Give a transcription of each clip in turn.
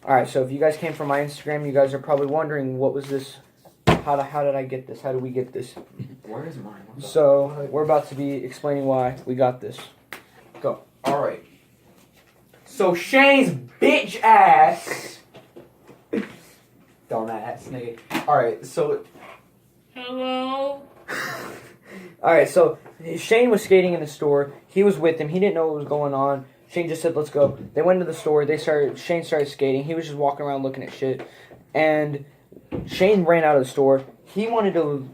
Alright, so if you guys came from my Instagram, you guys are probably wondering what was this? How did I get this? How did we get this? Where is mine? So, we're about to be explaining why we got this. Go. Alright. So Shane's bitch ass. Dumbass nigga. Alright, so. Hello? Alright, so Shane was skating in the store. He was with him. He didn't know what was going on. Shane just said, let's go. They went to the store. Shane started skating. He was just walking around looking at shit. And Shane ran out of the store. He wanted to,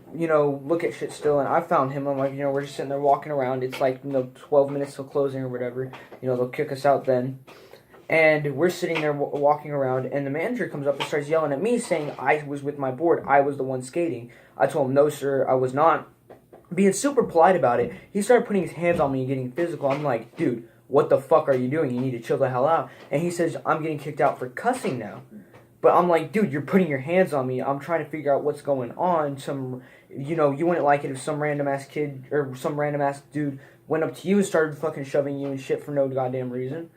look at shit still. And I found him. I'm like, we're just sitting there walking around. It's like, 12 minutes till closing or whatever. They'll kick us out then. And we're sitting there walking around. And the manager comes up and starts yelling at me saying I was with my board. I was the one skating. I told him, no, sir, I was not. Being super polite about it. He started putting his hands on me and getting physical. I'm like, dude, what the fuck are you doing? You need to chill the hell out. And he says, I'm getting kicked out for cussing now. But I'm like, dude, you're putting your hands on me. I'm trying to figure out what's going on. You wouldn't like it if some random ass kid or some random ass dude went up to you and started fucking shoving you and shit for no goddamn reason.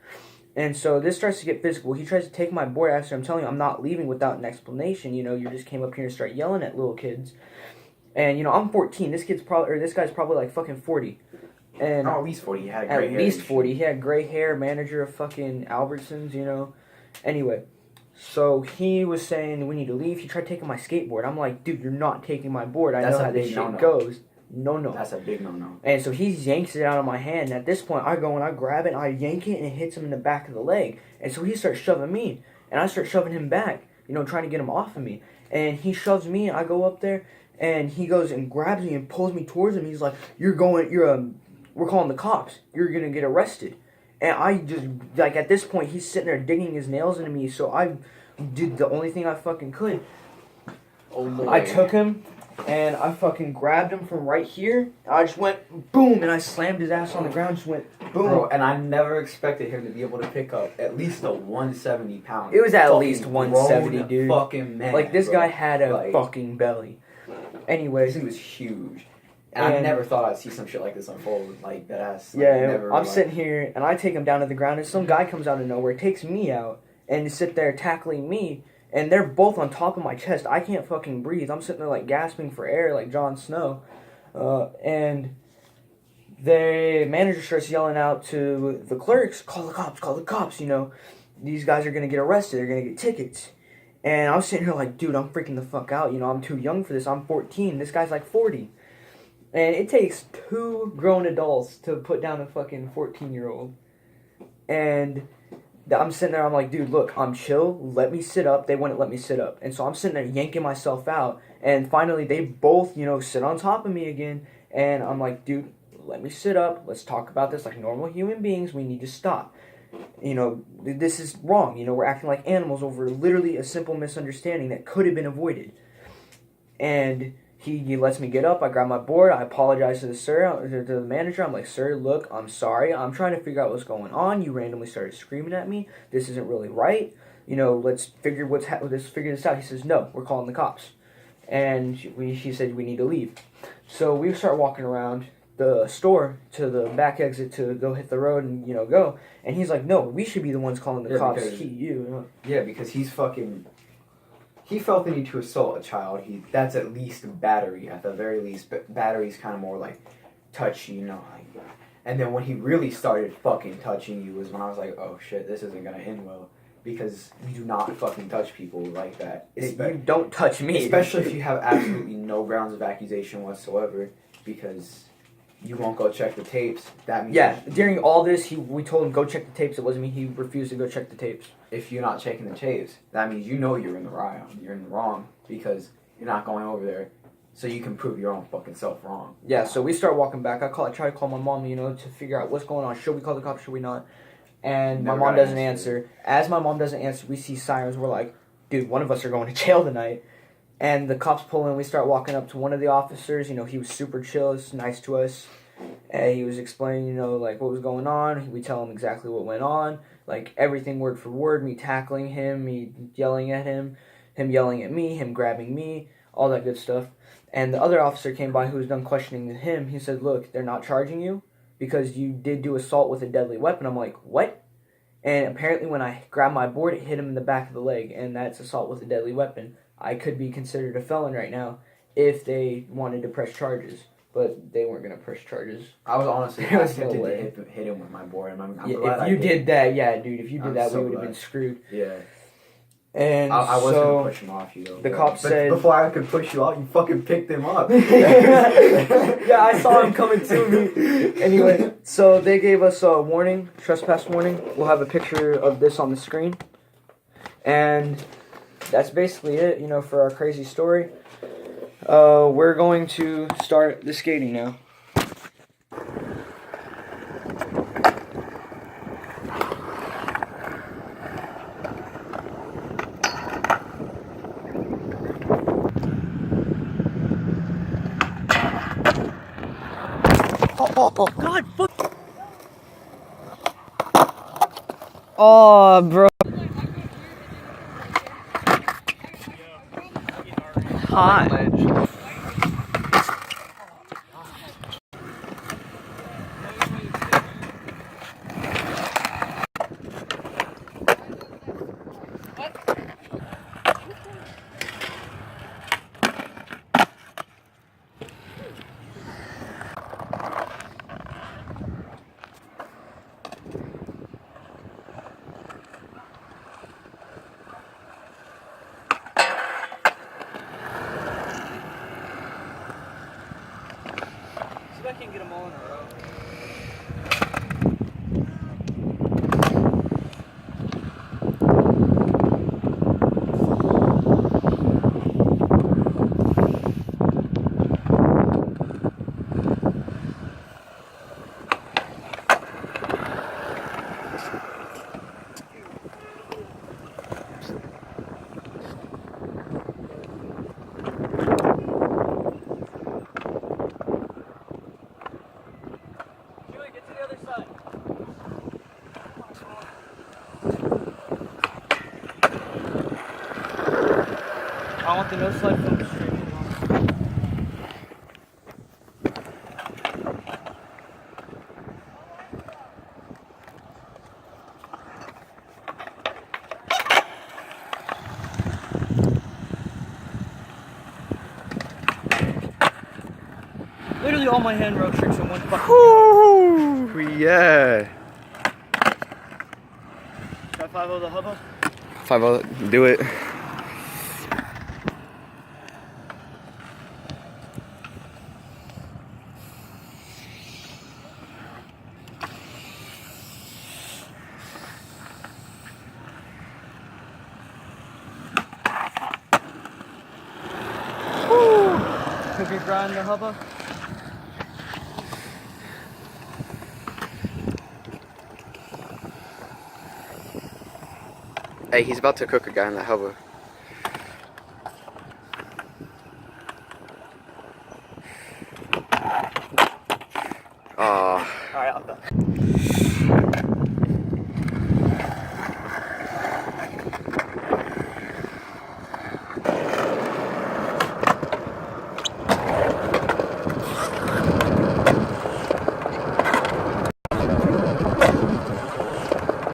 And so this starts to get physical. He tries to take my board after I'm telling you I'm not leaving without an explanation. You just came up here and start yelling at little kids. And, I'm 14. This guy's probably like fucking 40. And at least 40. He had gray hair. At least 40. He had gray hair, manager of fucking Albertsons, Anyway, so he was saying we need to leave. He tried taking my skateboard. I'm like, dude, you're not taking my board. I know how this shit goes. No. That's a big no. And so he yanks it out of my hand. And at this point, I go and I grab it and I yank it and it hits him in the back of the leg. And so he starts shoving me. And I start shoving him back, trying to get him off of me. And he shoves me and I go up there. And he goes and grabs me and pulls me towards him. He's like, we're calling the cops. You're going to get arrested. And I just, at this point, he's sitting there digging his nails into me. So I did the only thing I fucking could. Oh, boy. I took him and I fucking grabbed him from right here. I just went boom and I slammed his ass on the ground. Just went boom. Bro, and I never expected him to be able to pick up at least a 170 pound. It was at least 170, dude. Fucking man. This guy had a fucking belly. Anyway, he was huge. And I never thought I'd see some shit like this unfold, like that ass. I'm sitting here, and I take him down to the ground, and some guy comes out of nowhere, takes me out, and sit there tackling me, and they're both on top of my chest. I can't fucking breathe. I'm sitting there, gasping for air, like Jon Snow. And the manager starts yelling out to the clerks, call the cops, These guys are going to get arrested. They're going to get tickets. And I was sitting here like, dude, I'm freaking the fuck out. I'm too young for this. I'm 14. This guy's like 40. And it takes 2 grown adults to put down a fucking 14-year-old. And I'm sitting there, I'm like, dude, look, I'm chill. Let me sit up. They wouldn't let me sit up. And so I'm sitting there yanking myself out. And finally, they both, sit on top of me again. And I'm like, dude, let me sit up. Let's talk about this like normal human beings. We need to stop. This is wrong. We're acting like animals over literally a simple misunderstanding that could have been avoided. And he lets me get up. I grab my board. I apologize to the manager. I'm like, sir, look, I'm sorry. I'm trying to figure out what's going on. You randomly started screaming at me. This isn't really right. Let's figure this out. He says, no, we're calling the cops. And he said we need to leave. So we start walking around the store to the back exit to go hit the road and go, and he's like, no, we should be the ones calling the cops. Because he's fucking, he felt the need to assault a child. That's at least battery at the very least, but battery's kind of more like touchy, and then when he really started fucking touching you was when I was like, oh shit, this isn't gonna end well, because you do not fucking touch people like that. You don't touch me, especially if you have absolutely no grounds of accusation whatsoever, because you won't go check the tapes. That means during all this, we told him go check the tapes. It wasn't me. He refused to go check the tapes. If you're not checking the tapes, that means you're in the wrong. You're in the wrong because you're not going over there, so you can prove your own fucking self wrong. Yeah. So we start walking back. I try to call my mom, to figure out what's going on. Should we call the cops? Should we not? And my mom doesn't answer. As my mom doesn't answer, we see sirens. We're like, dude, one of us are going to jail tonight. And the cops pull in. We start walking up to one of the officers. He was super chill. He's nice to us. And he was explaining, what was going on. We tell him exactly what went on. Everything word for word. Me tackling him. Me yelling at him. Him yelling at me. Him grabbing me. All that good stuff. And the other officer came by who was done questioning him. He said, look, they're not charging you because you did do assault with a deadly weapon. I'm like, what? And apparently when I grabbed my board, it hit him in the back of the leg, and that's assault with a deadly weapon. I could be considered a felon right now if they wanted to press charges, but they weren't going to press charges. I was honestly There was tempted no to way. hit him with my board, and I'm Yeah, glad if you I did that, yeah, dude, if you did I'm that, so we would have glad. been screwed. Yeah. And I was so gonna push him off you though. the cop but said, before I could push you out, you fucking picked him up. yeah, I saw him coming to me. Anyway, so they gave us a warning, trespass warning. We'll have a picture of this on the screen. And that's basically it, you know, for our crazy story. We're going to start the skating now. Oh, God, fuck. Oh, bro. Hot. See if I can get them all in a row. Get to the other side. I want the no slide film straight. Literally all my hand rope tricks in one fucking. Woo! Yeah. Try 5-0 the hubba. 5-0, do it. Could be grind the hubba. Hey, he's about to cook a guy in the hubba. Alright, I'll go.